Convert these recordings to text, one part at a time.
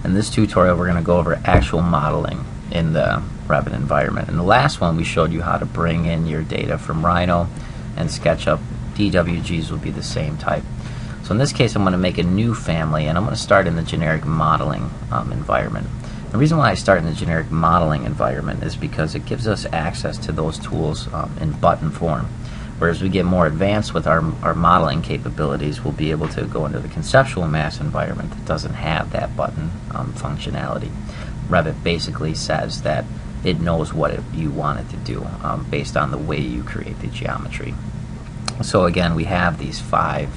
In this tutorial, we're going to go over actual modeling in the Revit environment. In the last one, we showed you how to bring in your data from Rhino and SketchUp. DWGs will be the same type. So in this case, I'm going to make a new family, and I'm going to start in the generic modeling environment. The reason why I start in the generic modeling environment is because it gives us access to those tools in button form. Whereas we get more advanced with our modeling capabilities, we'll be able to go into the conceptual mass environment that doesn't have that button functionality. Revit basically says that it knows what you want it to do based on the way you create the geometry. So again, we have these 5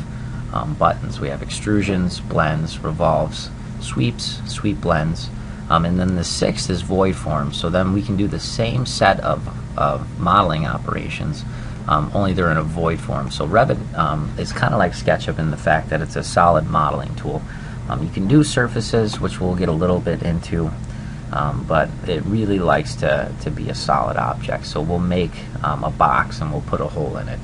buttons. We have extrusions, blends, revolves, sweeps, sweep blends, and then the 6th is void form. So then we can do the same set of modeling operations, only they're in a void form. So Revit is kind of like SketchUp in the fact that it's a solid modeling tool. You can do surfaces, which we'll get a little bit into, but it really likes to be a solid object. So we'll make a box and we'll put a hole in it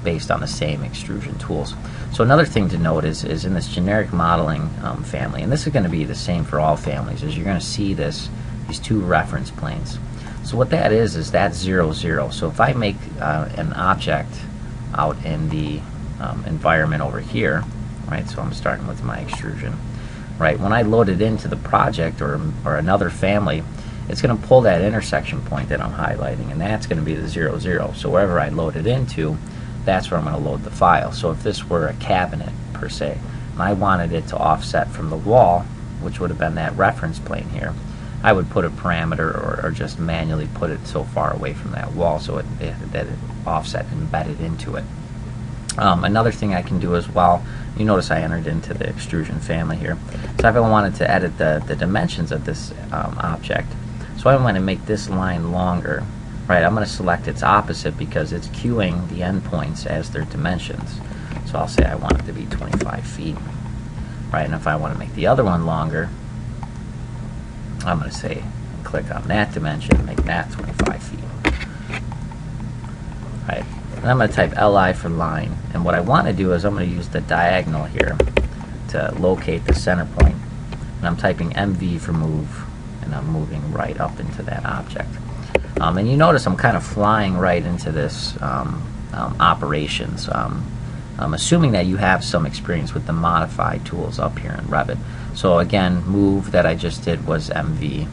based on the same extrusion tools. So another thing to note is in this generic modeling family, and this is going to be the same for all families, is you're going to see these 2 reference planes. So what that is that's 0, 0. So if I make an object out in the environment over here, right? So I'm starting with my extrusion, right? When I load it into the project or another family, it's going to pull that intersection point that I'm highlighting, and that's going to be the 0, 0. So wherever I load it into, that's where I'm going to load the file. So if this were a cabinet per se, and I wanted it to offset from the wall, which would have been that reference plane here, I would put a parameter or just manually put it so far away from that wall so that it offset embedded into it. Another thing I can do as well, you notice I entered into the extrusion family here. So if I wanted to edit the dimensions of this object, so I want to make this line longer, right? I'm going to select its opposite because it's queuing the endpoints as their dimensions. So I'll say I want it to be 25 feet, right? And if I want to make the other one longer, I'm going to say, click on that dimension and make that 25 feet. Right. And I'm going to type LI for line. And what I want to do is I'm going to use the diagonal here to locate the center point. And I'm typing MV for move, and I'm moving right up into that object. And you notice I'm kind of flying right into this operations. I'm assuming that you have some experience with the modified tools up here in Revit. So again, move that I just did was MV.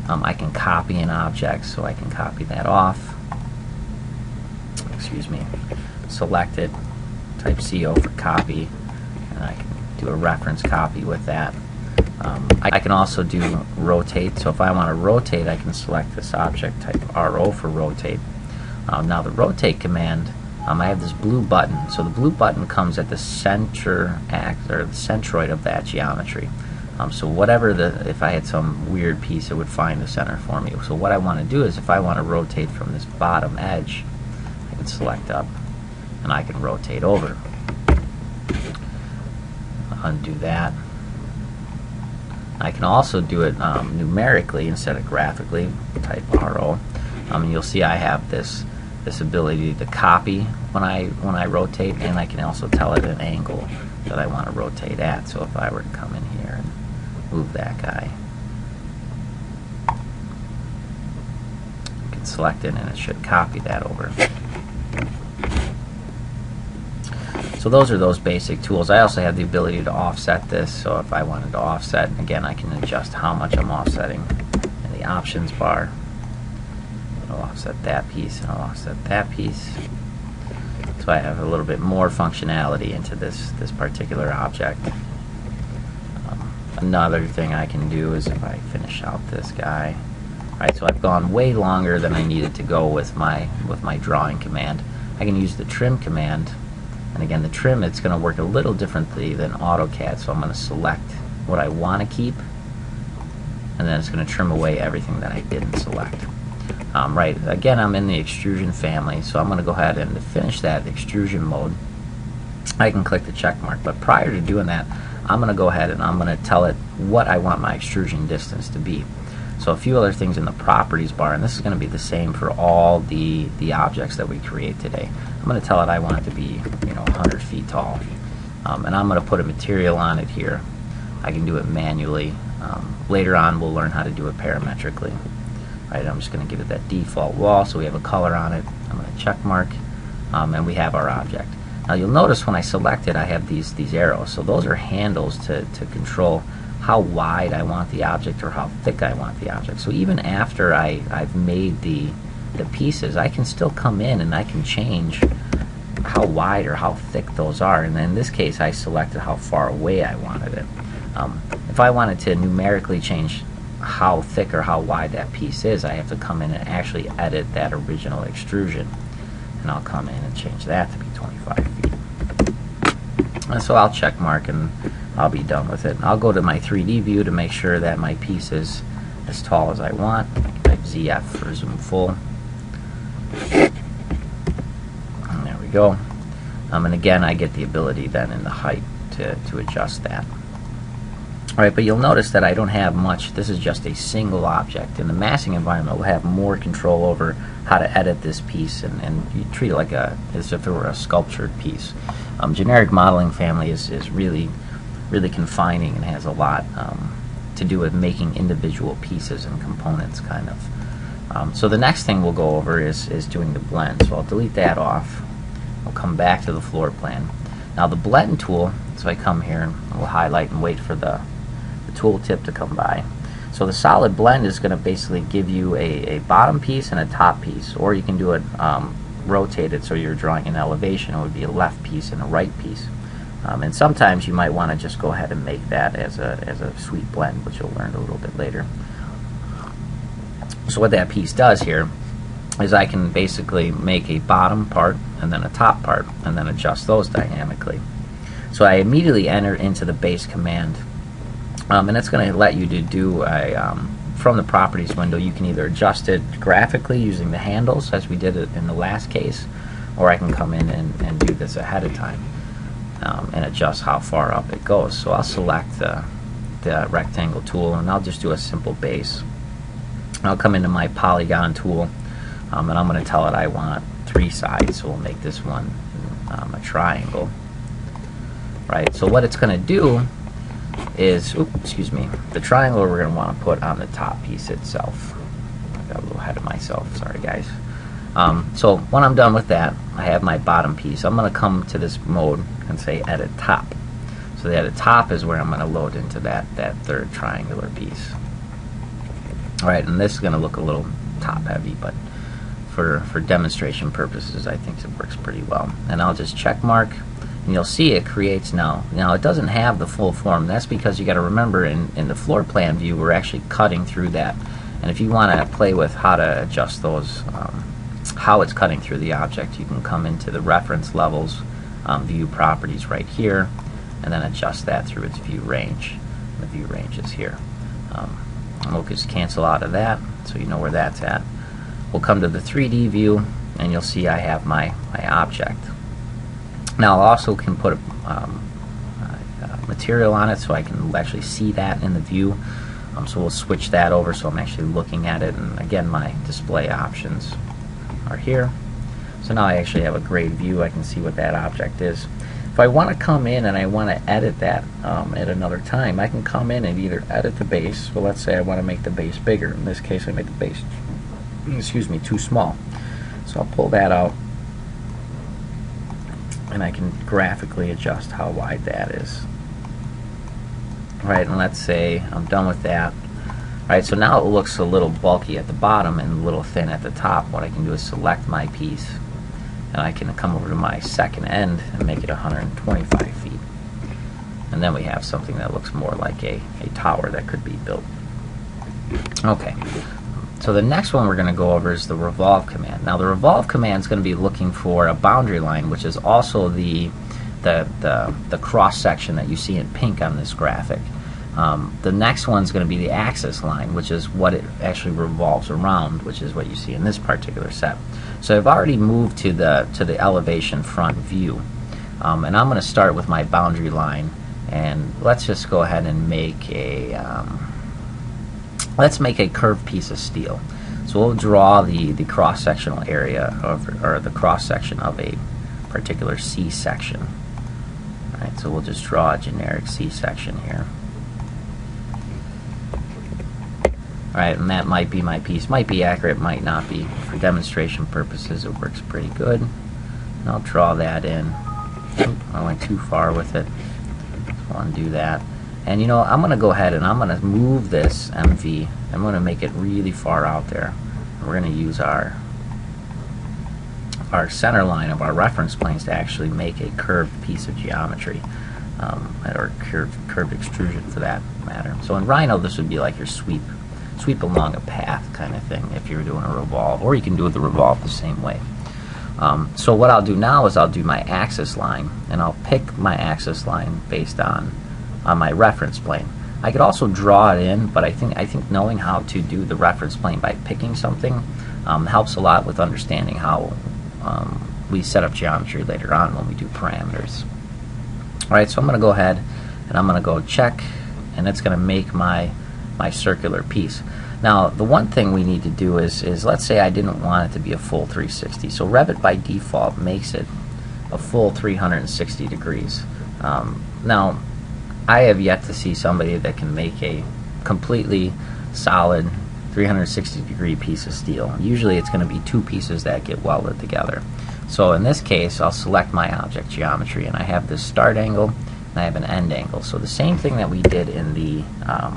I can copy an object, so I can copy that off. Excuse me. Select it, type CO for copy, and I can do a reference copy with that. I can also do rotate, so if I want to rotate, I can select this object, type RO for rotate. Now the rotate command, I have this blue button. So the blue button comes at the center or the centroid of that geometry. So whatever if I had some weird piece, it would find the center for me. So what I want to do is if I want to rotate from this bottom edge, I can select up and I can rotate over. Undo that. I can also do it numerically instead of graphically. Type RO. And you'll see I have this ability to copy when I rotate, and I can also tell it an angle that I want to rotate at. So if I were to come in here and move that guy, I can select it and it should copy that over. So those are those basic tools. I also have the ability to offset this, so if I wanted to offset, again, I can adjust how much I'm offsetting in the options bar. I'll offset that piece and I'll offset that piece. So I have a little bit more functionality into this particular object. Another thing I can do is if I finish out this guy, right? So I've gone way longer than I needed to go with my drawing command. I can use the trim command, and again, the trim, it's going to work a little differently than AutoCAD. So I'm going to select what I want to keep, and then it's going to trim away everything that I didn't select. Right, again, I'm in the extrusion family, so I'm going to go ahead and to finish that extrusion mode, I can click the check mark. But prior to doing that, I'm going to go ahead and I'm going to tell it what I want my extrusion distance to be. So a few other things in the properties bar, and this is going to be the same for all the objects that we create today. I'm going to tell it I want it to be 100 feet tall, and I'm going to put a material on it here. I can do it manually. Later on we'll learn how to do it parametrically. Right, I'm just going to give it that default wall so we have a color on it. I'm going to check mark, and we have our object. Now you'll notice when I select it I have these arrows, so those are handles to control how wide I want the object or how thick I want the object. So even after I've made the pieces, I can still come in and I can change how wide or how thick those are. And in this case I selected how far away I wanted it. If I wanted to numerically change how thick or how wide that piece is, I have to come in and actually edit that original extrusion. And I'll come in and change that to be 25 feet. And so I'll check mark and I'll be done with it. I'll go to my 3D view to make sure that my piece is as tall as I want. Type ZF for zoom full. And there we go. And again, I get the ability then in the height to adjust that. Alright, but you'll notice that I don't have much. This is just a single object. In the massing environment, we'll have more control over how to edit this piece, and you treat it like as if it were a sculptured piece. Generic modeling family is really confining and has a lot to do with making individual pieces and components, kind of. So the next thing we'll go over is doing the blend. So I'll delete that off. I'll come back to the floor plan. Now the blend tool, so I come here and we'll highlight and wait for the tooltip to come by. So the solid blend is going to basically give you a bottom piece and a top piece, or you can do it rotated, so you're drawing an elevation. It would be a left piece and a right piece. And sometimes you might want to just go ahead and make that as a sweet blend, which you'll learn a little bit later. So what that piece does here is I can basically make a bottom part and then a top part and then adjust those dynamically. So I immediately enter into the base command, and it's going to let you to do from the properties window. You can either adjust it graphically using the handles as we did it in the last case, or I can come in and do this ahead of time and adjust how far up it goes. So I'll select the rectangle tool and I'll just do a simple base. I'll come into my polygon tool, and I'm going to tell it I want 3 sides, so we'll make this one a triangle. Right, so what it's going to do is, the triangle we're going to want to put on the top piece itself. I got a little ahead of myself, sorry guys. So when I'm done with that, I have my bottom piece. I'm going to come to this mode and say edit top. So the edit top is where I'm going to load into that third triangular piece. Alright, and this is going to look a little top heavy, but for demonstration purposes I think it works pretty well. And I'll just check mark, and you'll see it creates now. Now it doesn't have the full form. That's because you got to remember in the floor plan view we're actually cutting through that. And if you want to play with how to adjust those, how it's cutting through the object, you can come into the reference levels, view properties right here, and then adjust that through its view range. The view range is here. And we'll just cancel out of that so you know where that's at. We'll come to the 3D view and you'll see I have my object. Now I also can put a material on it so I can actually see that in the view. So we'll switch that over so I'm actually looking at it, and again my display options are here. So now I actually have a great view. I can see what that object is. If I want to come in and I want to edit that at another time, I can come in and either edit the base. Well, let's say I want to make the base bigger. In this case I made the base, too small. So I'll pull that out and I can graphically adjust how wide that is. Right, and let's say I'm done with that. Alright, so now it looks a little bulky at the bottom and a little thin at the top. What I can do is select my piece, and I can come over to my second end and make it 125 feet. And then we have something that looks more like a tower that could be built. Okay, so the next one we're going to go over is the revolve command. Now the revolve command is going to be looking for a boundary line, which is also the cross section that you see in pink on this graphic. The next one is going to be the axis line, which is what it actually revolves around, which is what you see in this particular set. So I've already moved to the elevation front view, and I'm going to start with my boundary line, and let's just go ahead and make a curved piece of steel. So we'll draw the cross-sectional area or the cross-section of a particular C section. Alright, so we'll just draw a generic C section here. Right, and that might be my piece. Might be accurate, might not be. For demonstration purposes, it works pretty good. And I'll draw that in. Oop, I went too far with it. Just want to do that. And you know, I'm going to go ahead and I'm going to move this MV. I'm going to make it really far out there. And we're going to use our center line of our reference planes to actually make a curved piece of geometry, or curved extrusion for that matter. So in Rhino, this would be like your sweep along a path kind of thing if you're doing a revolve, or you can do the revolve the same way. So what I'll do now is I'll do my axis line, and I'll pick my axis line based on my reference plane. I could also draw it in, but I think knowing how to do the reference plane by picking something helps a lot with understanding how we set up geometry later on when we do parameters. Alright, so I'm going to go ahead and I'm going to go check, and it's going to make my circular piece. Now the one thing we need to do is let's say I didn't want it to be a full 360. So Revit by default makes it a full 360 degrees. Now I have yet to see somebody that can make a completely solid 360 degree piece of steel. Usually it's going to be two pieces that get welded together. So in this case, I'll select my object geometry, and I have this start angle and I have an end angle. So the same thing that we did in the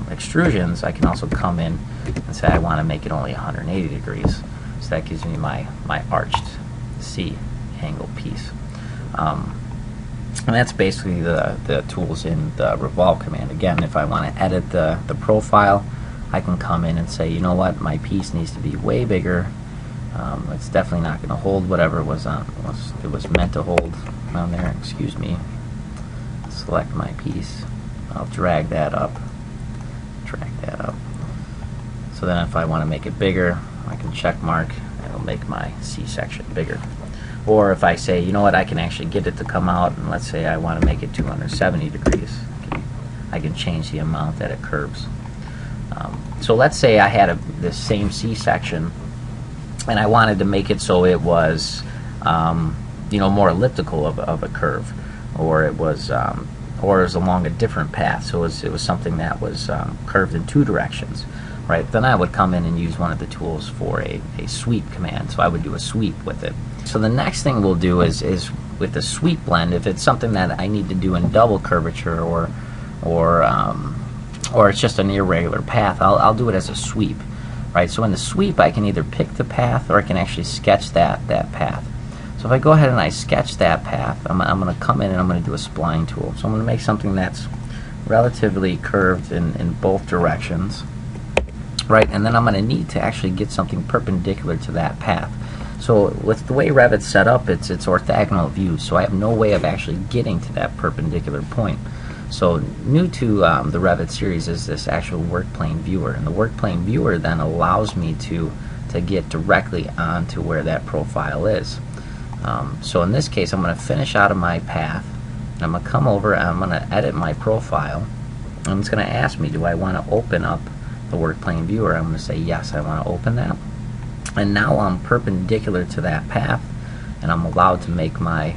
extrusions, I can also come in and say I want to make it only 180 degrees. So that gives me my arched C angle piece. And that's basically the tools in the revolve command. Again, if I want to edit the profile, I can come in and say, you know what, my piece needs to be way bigger. It's definitely not going to hold whatever it was meant to hold on there. Excuse me. Select my piece. I'll drag that up. So then if I want to make it bigger, I can check mark and it'll make my C section bigger. Or if I say, you know what, I can actually get it to come out, and let's say I want to make it 270 degrees, I can change the amount that it curves. So let's say I had this same C section, and I wanted to make it so it was, more elliptical of a curve, or it was along a different path. So it was something that was curved in two directions, right? Then I would come in and use one of the tools for a sweep command. So I would do a sweep with it. So the next thing we'll do is with the sweep blend, if it's something that I need to do in double curvature or it's just an irregular path, I'll do it as a sweep, right? So in the sweep, I can either pick the path or I can actually sketch that path. So if I go ahead and I sketch that path, I'm going to come in and I'm going to do a spline tool. So I'm going to make something that's relatively curved in both directions, right? And then I'm going to need to actually get something perpendicular to that path. So with the way Revit's set up, it's orthogonal views, so I have no way of actually getting to that perpendicular point. So new to the Revit series is this actual work plane viewer, and the work plane viewer then allows me to get directly onto where that profile is. So in this case, I'm going to finish out of my path, and I'm going to come over and I'm going to edit my profile, and it's going to ask me, do I want to open up the work plane viewer? I'm going to say yes, I want to open that. And now I'm perpendicular to that path, and I'm allowed to make my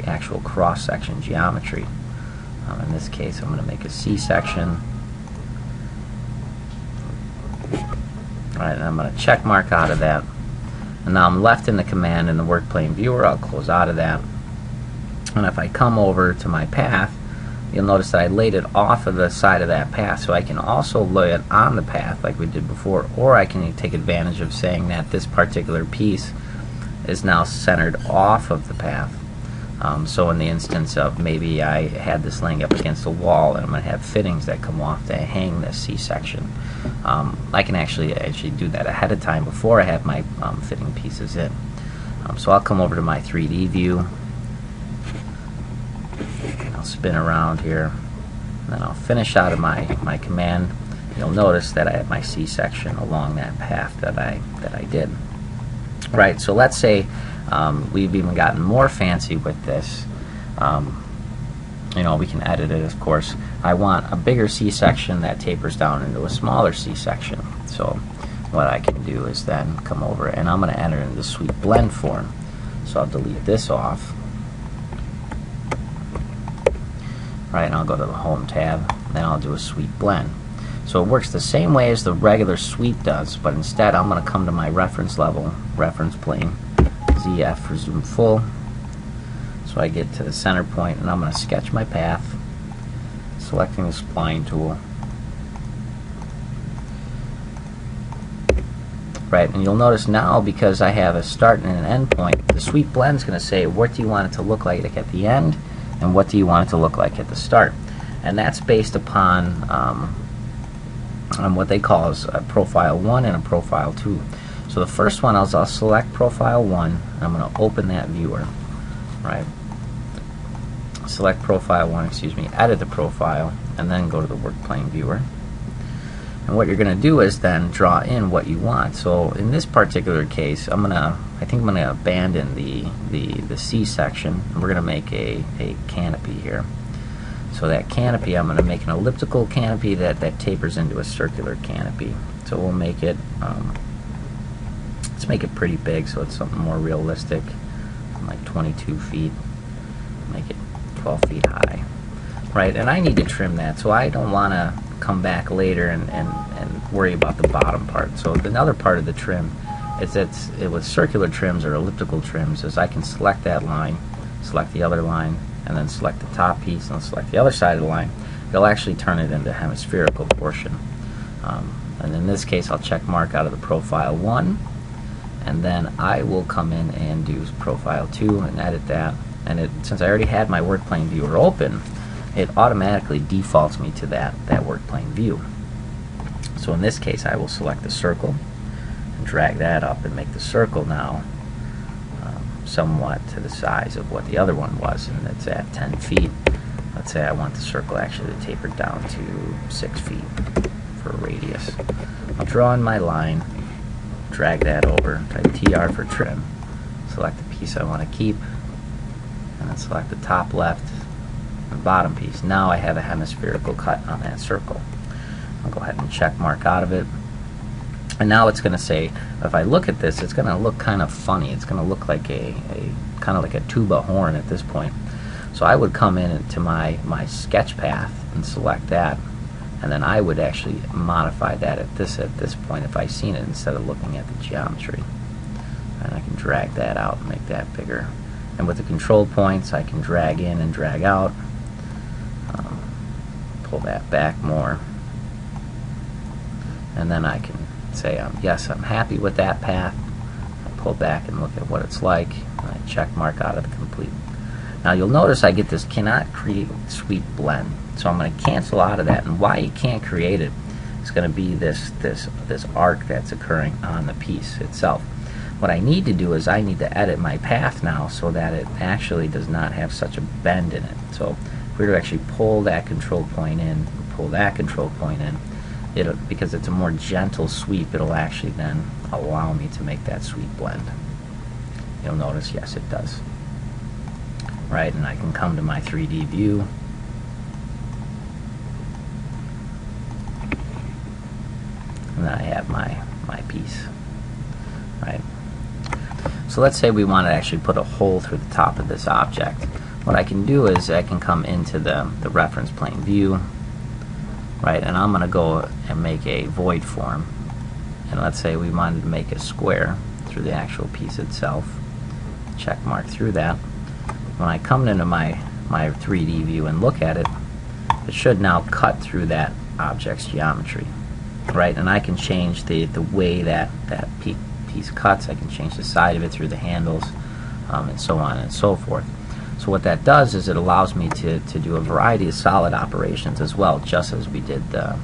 actual cross-section geometry. In this case, I'm going to make a C-section. Alright, and I'm going to check mark out of that. And now I'm left in the command in the work plane viewer. I'll close out of that. And if I come over to my path, you'll notice that I laid it off of the side of that path, so I can also lay it on the path like we did before, or I can take advantage of saying that this particular piece is now centered off of the path. So in the instance of maybe I had this laying up against a wall and I'm going to have fittings that come off to hang this C-section, I can actually do that ahead of time before I have my fitting pieces in. So I'll come over to my 3D view. Spin around here, and then I'll finish out of my command. You'll notice that I have my C-section along that path that I did. Right, so let's say we've even gotten more fancy with this. We can edit it, of course. I want a bigger C-section that tapers down into a smaller C-section. So what I can do is then come over and I'm going to enter in the sweep blend form. So I'll delete this off. Right, and I'll go to the Home tab, and then I'll do a sweep blend. So it works the same way as the regular sweep does, but instead I'm going to come to my reference level, reference plane, ZF for zoom full. So I get to the center point, and I'm going to sketch my path, selecting the spline tool. Right, and you'll notice now, because I have a start and an end point, the sweep blend is going to say what do you want it to look like at the end, and what do you want it to look like at the start. And that's based upon what they call is a profile 1 and a profile 2. So the first one is I'll select profile 1, and I'm going to open that viewer. Right. Select profile 1, edit the profile, and then go to the work plane viewer. And what you're going to do is then draw in what you want. So in this particular case, I think I'm gonna abandon the C section, and we're gonna make a canopy here. So that canopy, I'm gonna make an elliptical canopy that tapers into a circular canopy. So we'll make it let's make it pretty big, so it's something more realistic, like 22 feet. Make it 12 feet high. Right, and I need to trim that, so I don't want to come back later and worry about the bottom part. So another part of the trim is that with circular trims or elliptical trims is I can select that line, select the other line, and then select the top piece and select the other side of the line. It'll actually turn it into a hemispherical portion. And in this case, I'll check mark out of the profile 1, and then I will come in and do profile 2 and edit that. And since I already had my work plane viewer open, it automatically defaults me to that work plane view. So in this case, I will select the circle and drag that up and make the circle now somewhat to the size of what the other one was, and it's at 10 feet. Let's say I want the circle actually to taper down to 6 feet for a radius. I'll draw in my line, drag that over, type TR for trim, select the piece I want to keep, and then select the top left and bottom piece. Now I have a hemispherical cut on that circle. I'll go ahead and check mark out of it. And now it's going to say, if I look at this, it's going to look kind of funny. It's going to look like a kind of like a tuba horn at this point. So I would come in into my sketch path and select that, and then I would actually modify that at this point if I've seen it, instead of looking at the geometry. And I can drag that out and make that bigger. And with the control points, I can drag in and drag out, pull that back more, and then I can say, yes, I'm happy with that path. I pull back and look at what it's like, and I check mark out of the complete. Now you'll notice I get this cannot create sweep blend, so I'm going to cancel out of that. And why you can't create it is going to be this arc that's occurring on the piece itself. What I need to do is I need to edit my path now so that it actually does not have such a bend in it. So if we were to actually pull that control point in, pull that control point in, because it's a more gentle sweep, it'll actually then allow me to make that sweep blend. You'll notice, yes, it does. Right, and I can come to my 3D view, and then I have my piece. Right. So let's say we want to actually put a hole through the top of this object. What I can do is I can come into the reference plane view, right, and I'm going to go and make a void form. And let's say we wanted to make a square through the actual piece itself. Check mark through that. When I come into my 3D view and look at it, it should now cut through that object's geometry, right? And I can change the way that piece cuts. I can change the side of it through the handles, and so on and so forth. So what that does is it allows me to do a variety of solid operations as well, just as we did the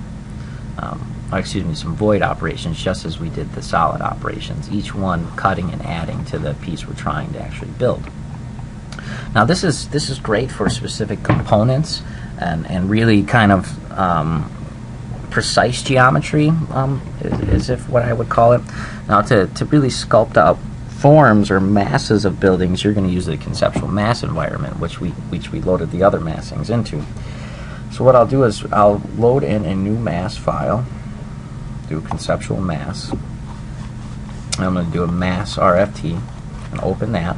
some void operations, just as we did the solid operations, each one cutting and adding to the piece we're trying to actually build. Now this is great for specific components and really kind of precise geometry, is if what I would call it. Now to really sculpt out forms or masses of buildings, you're going to use the conceptual mass environment, which we loaded the other massings into. So what I'll do is I'll load in a new mass file, do conceptual mass, and I'm going to do a mass RFT and open that.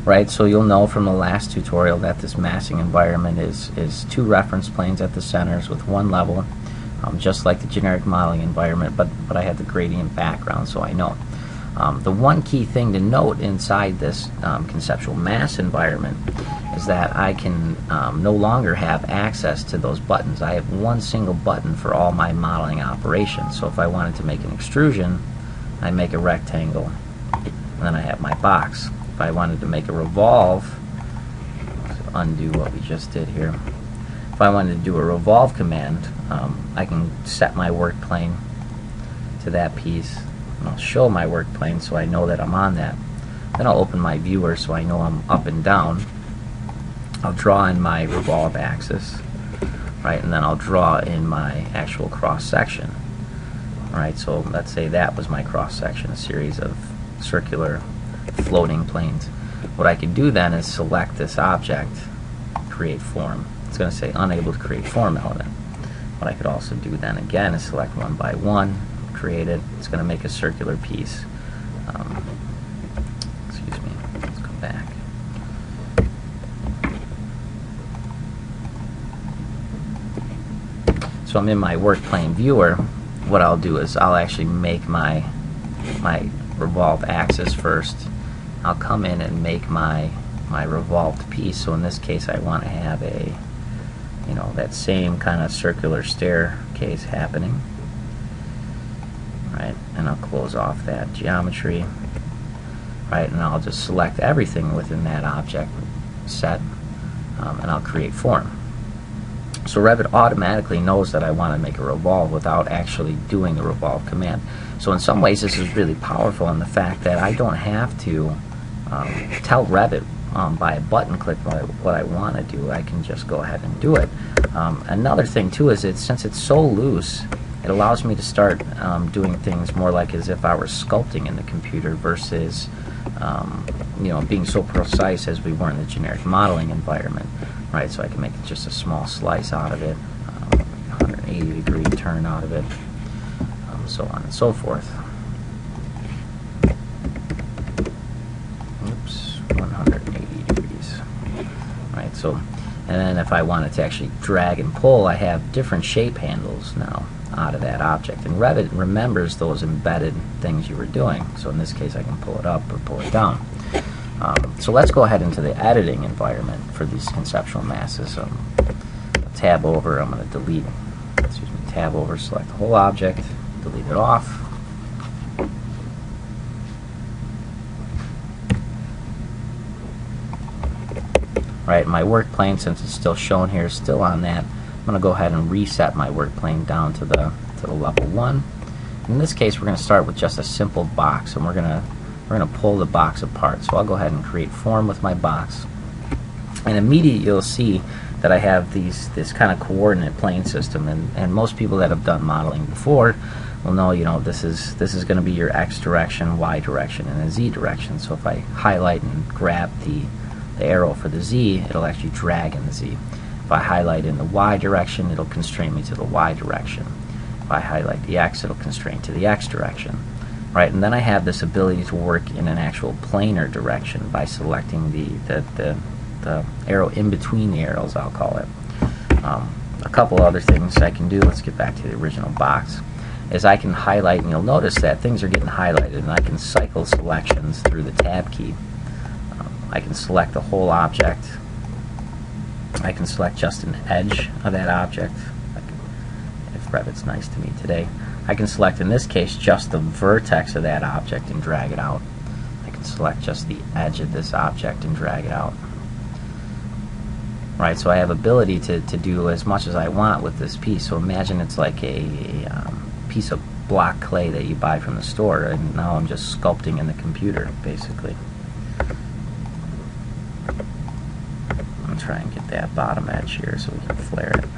right? So you'll know from the last tutorial that this massing environment is 2 reference planes at the centers with 1 level, just like the generic modeling environment, but I have the gradient background, so I know. The one key thing to note inside this conceptual mass environment is that I can no longer have access to those buttons. I have one single button for all my modeling operations. So if I wanted to make an extrusion, I make a rectangle, and then I have my box. If I wanted to make a revolve, let's undo what we just did here. If I wanted to do a revolve command, I can set my work plane to that piece, and I'll show my work plane so I know that I'm on that. Then I'll open my viewer so I know I'm up and down. I'll draw in my revolve axis, right, and then I'll draw in my actual cross section. Alright, so let's say that was my cross section, a series of circular floating planes. What I can do then is select this object, create form. It's going to say unable to create form element. What I could also do then again is select one by one, create it. It's going to make a circular piece. Excuse me, let's go back. So I'm in my work plane viewer. What I'll do is I'll actually make my revolve axis first. I'll come in and make my revolved piece. So in this case I want to have a, you know, that same kind of circular staircase happening. Right, and I'll close off that geometry. Right, and I'll just select everything within that object set, and I'll create form. So Revit automatically knows that I want to make a revolve without actually doing the revolve command. So in some ways this is really powerful in the fact that I don't have to tell Revit by a button click what I want to do. I can just go ahead and do it. Another thing too is since it's so loose, it allows me to start doing things more like as if I were sculpting in the computer versus you know, being so precise as we were in the generic modeling environment. Right, so I can make just a small slice out of it, 180 degree turn out of it, so on and so forth. Oops, 180 degrees. Right, so, and then if I wanted to actually drag and pull, I have different shape handles now out of that object. And Revit remembers those embedded things you were doing. So in this case I can pull it up or pull it down. So let's go ahead into the editing environment for these conceptual masses. Tab over, I'm going to delete, excuse me, tab over, select the whole object, delete it off. Right, my work plane, since it's still shown here, is still on that. I'm going to go ahead and reset my work plane down to the level 1. In this case, we're going to start with just a simple box, and we're going to pull the box apart. So I'll go ahead and create form with my box, and immediately you'll see that I have this kind of coordinate plane system, and most people that have done modeling before will know, you know, this is going to be your X direction, Y direction, and a Z direction. So if I highlight and grab the arrow for the Z, it'll actually drag in the Z. If I highlight in the Y direction, it'll constrain me to the Y direction. If I highlight the X, it'll constrain to the X direction. Right, and then I have this ability to work in an actual planar direction by selecting the arrow in between the arrows, I'll call it. A couple other things I can do, let's get back to the original box, is I can highlight, and you'll notice that things are getting highlighted, and I can cycle selections through the tab key. I can select the whole object. I can select just an edge of that object, if Revit's nice to me today. I can select, in this case, just the vertex of that object and drag it out. I can select just the edge of this object and drag it out. Right, so I have ability to do as much as I want with this piece. So imagine it's like a piece of block clay that you buy from the store, and now I'm just sculpting in the computer, basically. I'm going to try and get that bottom edge here so we can flare it.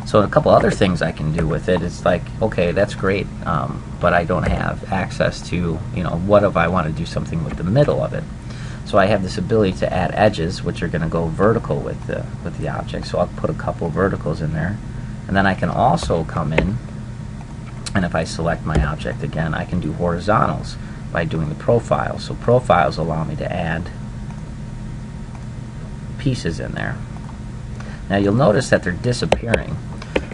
So a couple other things I can do with it. It's like, okay, that's great, but I don't have access to, you know, what if I want to do something with the middle of it? So I have this ability to add edges, which are going to go vertical with the object. So I'll put a couple verticals in there, and then I can also come in And if I select my object again, I can do horizontals by doing the profiles. So profiles allow me to add pieces in there. Now you'll notice that they're disappearing.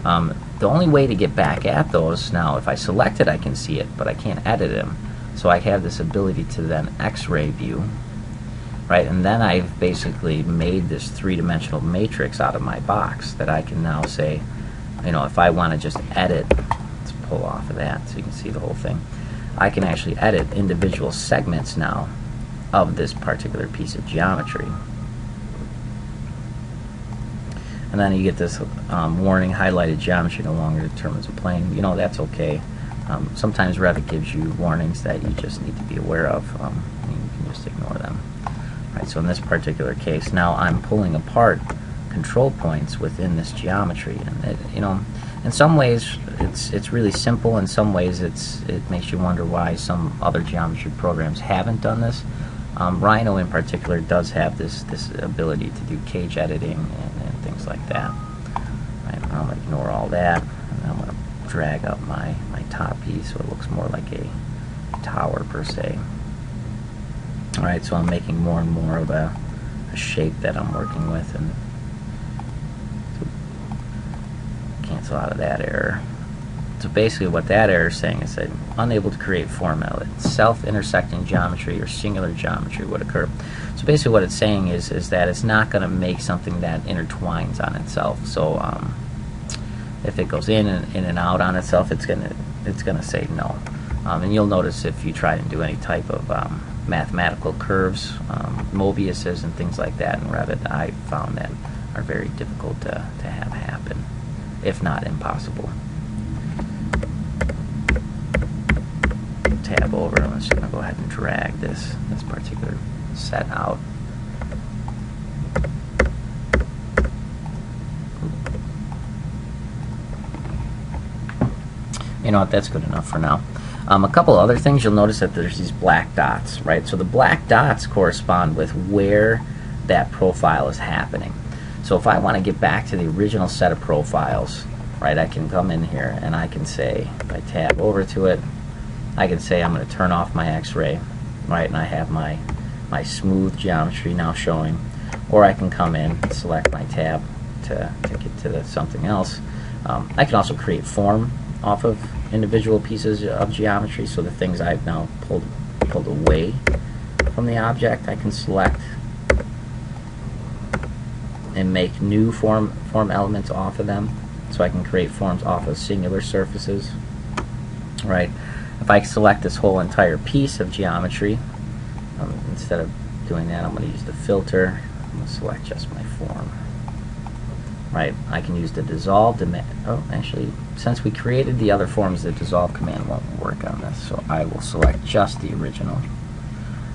The only way to get back at those, now if I select it I can see it, but I can't edit them. So I have this ability to then X-ray view, right? And then I've basically made this three-dimensional matrix out of my box that I can now say, you know, if I want to just edit, let's pull off of that so you can see the whole thing. I can actually edit individual segments now of this particular piece of geometry. And then you get this warning, highlighted geometry no longer determines a plane. You know, that's okay. Sometimes Revit gives you warnings that you just need to be aware of. And you can just ignore them. Right, so in this particular case, now I'm pulling apart control points within this geometry, and it, you know, in some ways it's really simple. In some ways it makes you wonder why some other geometry programs haven't done this. Rhino in particular does have this ability to do cage editing and things like that. Right, I'm going to ignore all that, and I'm going to drag up my top piece so it looks more like a tower per se. Alright, so I'm making more and more of a shape that I'm working with, and cancel out of that error. So basically what that error is saying is that unable to create form element, self-intersecting geometry or singular geometry would occur. So basically what it's saying is that it's not going to make something that intertwines on itself. So if it goes in and out on itself, it's gonna say no. And you'll notice if you try and do any type of mathematical curves, Mobiuses and things like that in Revit, I found that are very difficult to have happen, if not impossible. Tab over, I'm just going to go ahead and drag this particular set out. You know what, that's good enough for now. A couple other things, you'll notice that there's these black dots, right? So the black dots correspond with where that profile is happening. So if I want to get back to the original set of profiles, right, I can come in here and I can say, if I tab over to it, I can say I'm going to turn off my X-ray, right, and I have my smooth geometry now showing. Or I can come in and select my tab to get to something else. I can also create form off of individual pieces of geometry, so the things I've now pulled away from the object, I can select and make new form elements off of them, so I can create forms off of singular surfaces. Right. If I select this whole entire piece of geometry, instead of doing that, I'm going to use the filter. I'm going to select just my form. Right, I can use the dissolve command. Oh, actually, since we created the other forms, the dissolve command won't work on this, so I will select just the original.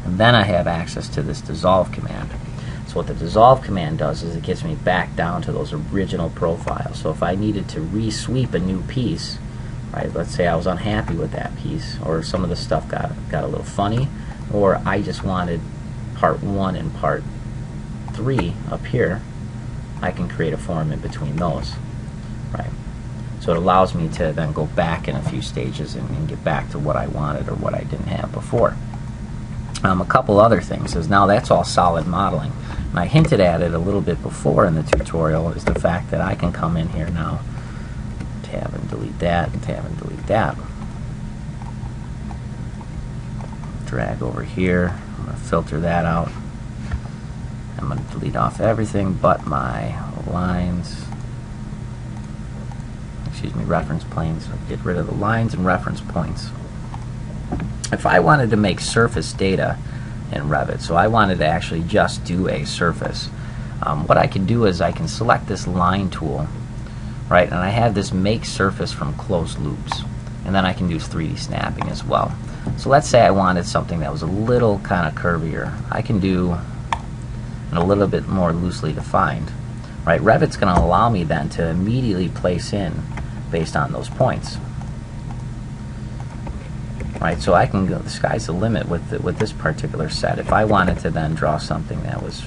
And then I have access to this dissolve command. So what the dissolve command does is it gets me back down to those original profiles. So if I needed to re-sweep a new piece, right, let's say I was unhappy with that piece, or some of the stuff got a little funny, or I just wanted part 1 and part 3 up here, I can create a form in between those, right? So it allows me to then go back in a few stages and get back to what I wanted or what I didn't have before. A couple other things is now that's all solid modeling. And I hinted at it a little bit before in the tutorial, is the fact that I can come in here now, tab and delete that, and tab and delete that. Drag over here, I'm going to filter that out. I'm going to delete off everything but my lines, reference planes. Get rid of the lines and reference points. If I wanted to make surface data in Revit, so I wanted to actually just do a surface, what I can do is I can select this line tool, right, and I have this make surface from closed loops, and then I can do 3D snapping as well. So let's say I wanted something that was a little kind of curvier. I can do a little bit more loosely defined, right? Revit's going to allow me then to immediately place in based on those points, right? So I can go, the sky's the limit with this particular set. If I wanted to then draw something that was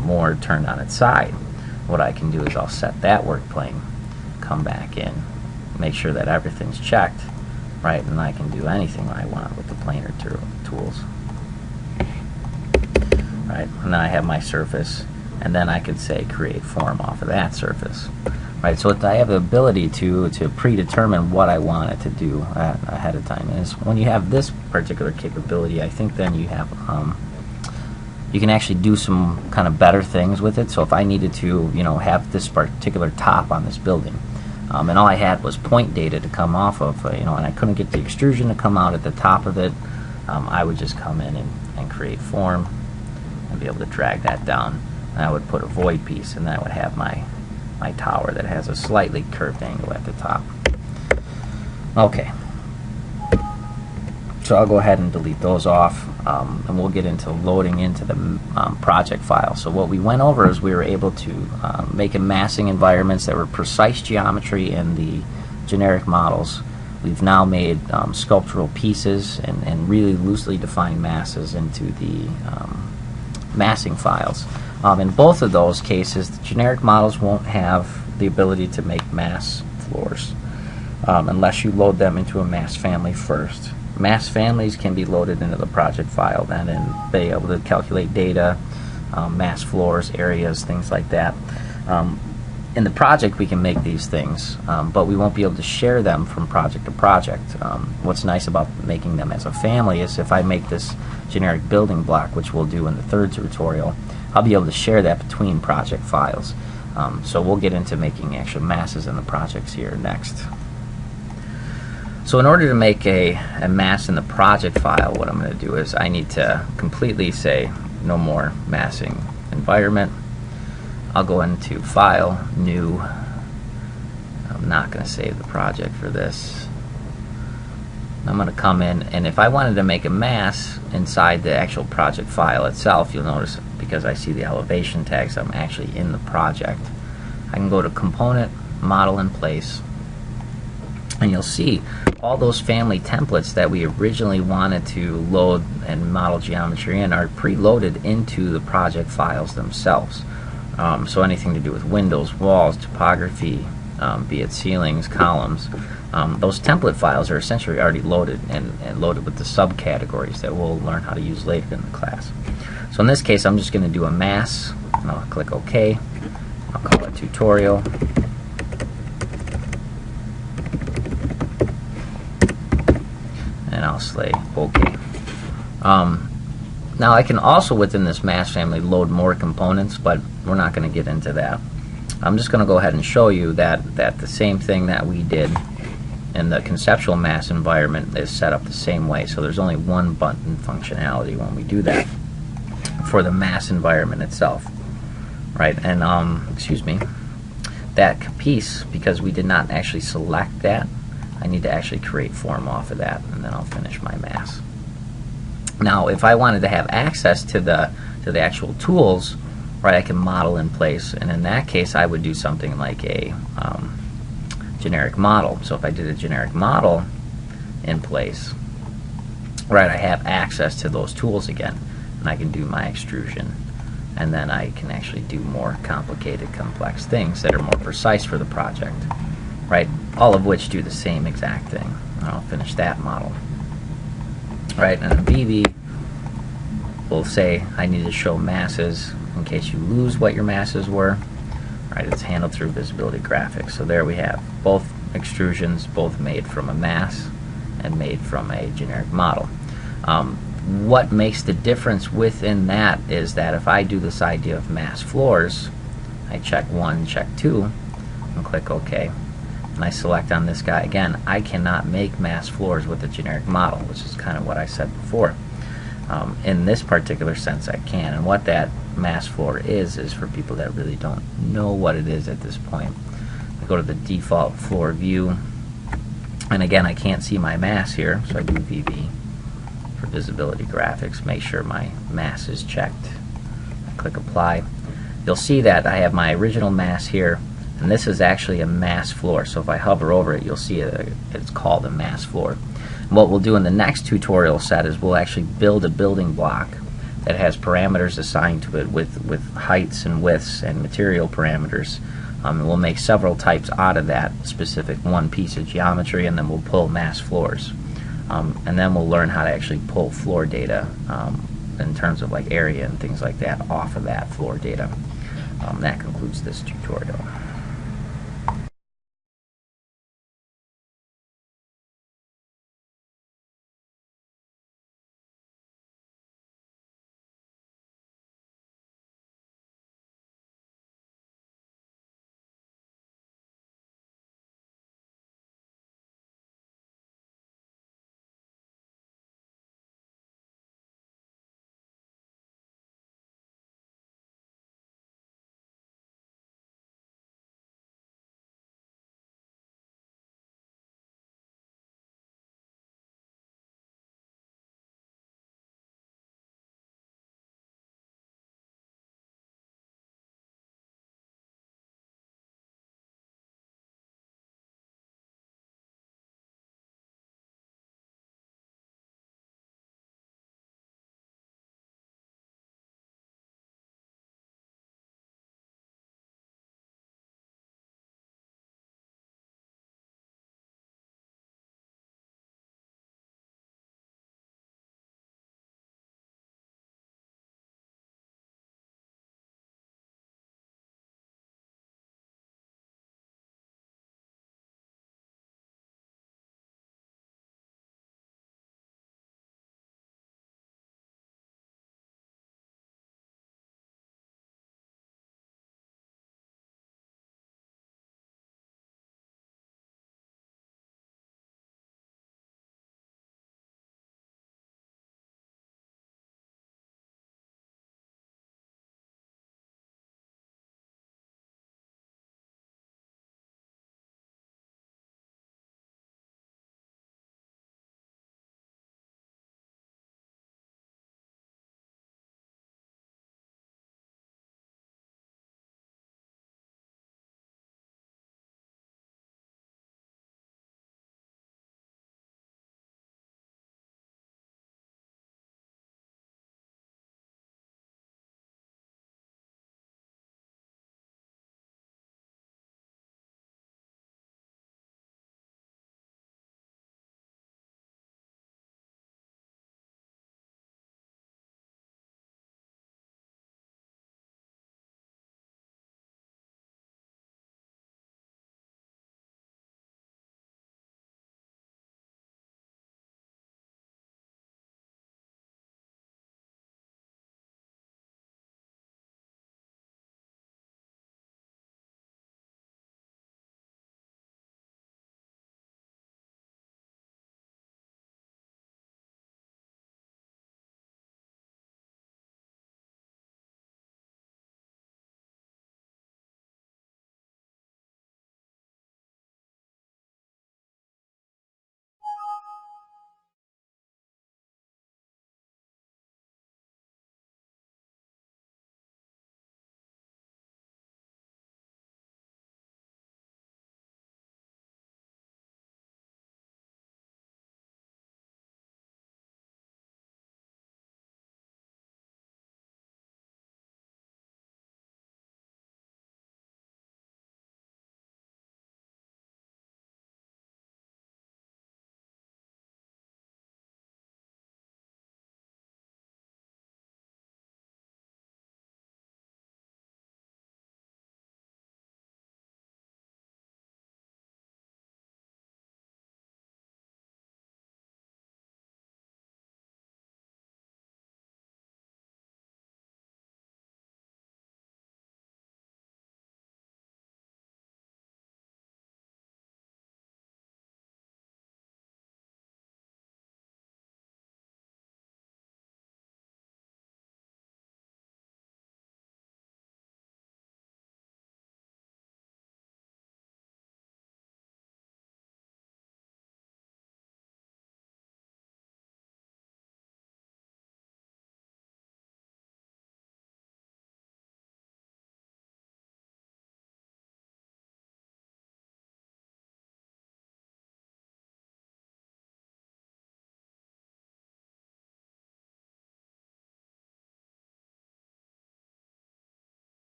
more turned on its side, what I can do is I'll set that work plane, come back in, make sure that everything's checked, right? And I can do anything I want with the planar tools, right? And then I have my surface, and then I could say create form off of that surface, right? So I have the ability to predetermine what I want it to do ahead of time. And when you have this particular capability, I think then you have you can actually do some kind of better things with it. So if I needed to, have this particular top on this building, and all I had was point data to come off of, and I couldn't get the extrusion to come out at the top of it, I would just come in and create form and be able to drag that down. And I would put a void piece, and then I would have my tower that has a slightly curved angle at the top. Okay. So I'll go ahead and delete those off, and we'll get into loading into the project file. So what we went over is we were able to make massing environments that were precise geometry in the generic models. We've now made sculptural pieces and really loosely defined masses into the massing files. In both of those cases, the generic models won't have the ability to make mass floors unless you load them into a mass family first. Mass families can be loaded into the project file then and be able to calculate data, mass floors, areas, things like that. In the project we can make these things, but we won't be able to share them from project to project. What's nice about making them as a family is if I make this generic building block, which we'll do in the third tutorial, I'll be able to share that between project files. So we'll get into making actual masses in the projects here next. So in order to make a mass in the project file, what I'm going to do is I need to completely say no more massing environment. I'll go into File, New. I'm not going to save the project for this. I'm going to come in, and if I wanted to make a mass inside the actual project file itself, you'll notice because I see the elevation tags, I'm actually in the project. I can go to Component, Model in Place, and you'll see all those family templates that we originally wanted to load and model geometry in are preloaded into the project files themselves. So anything to do with windows, walls, topography, be it ceilings, columns, those template files are essentially already loaded and loaded with the subcategories that we'll learn how to use later in the class. So in this case, I'm just going to do a mass, and I'll click OK. I'll call it tutorial. And I'll say OK. Now I can also within this mass family load more components, but we're not going to get into that. I'm just going to go ahead and show you that the same thing that we did in the conceptual mass environment is set up the same way. So there's only one button functionality when we do that for the mass environment itself, right? And excuse me, that piece, because we did not actually select that, I need to actually create form off of that, and then I'll finish my mass. Now if I wanted to have access to the actual tools, right, I can model in place, and in that case I would do something like a generic model. So if I did a generic model in place, right, I have access to those tools again, and I can do my extrusion, and then I can actually do more complicated, complex things that are more precise for the project, right, all of which do the same exact thing. And I'll finish that model, right, and in VB we'll say I need to show masses in case you lose what your masses were. Right, it's handled through visibility graphics. So there we have both extrusions, both made from a mass and made from a generic model. What makes the difference within that is that if I do this idea of mass floors, I check 1, check 2, and click OK, and I select on this guy again, I cannot make mass floors with a generic model, which is kind of what I said before. In this particular sense I can, and what that mass floor is for people that really don't know what it is at this point. I go to the default floor view, and again I can't see my mass here, so I do VB for visibility graphics, make sure my mass is checked. I click apply. You'll see that I have my original mass here, and this is actually a mass floor, so if I hover over it you'll see it's called a mass floor. And what we'll do in the next tutorial set is we'll actually build a building block that has parameters assigned to it with heights and widths and material parameters And we'll make several types out of that specific one piece of geometry, and then we'll pull mass floors. And then we'll learn how to actually pull floor data in terms of like area and things like that off of that floor data. That concludes this tutorial.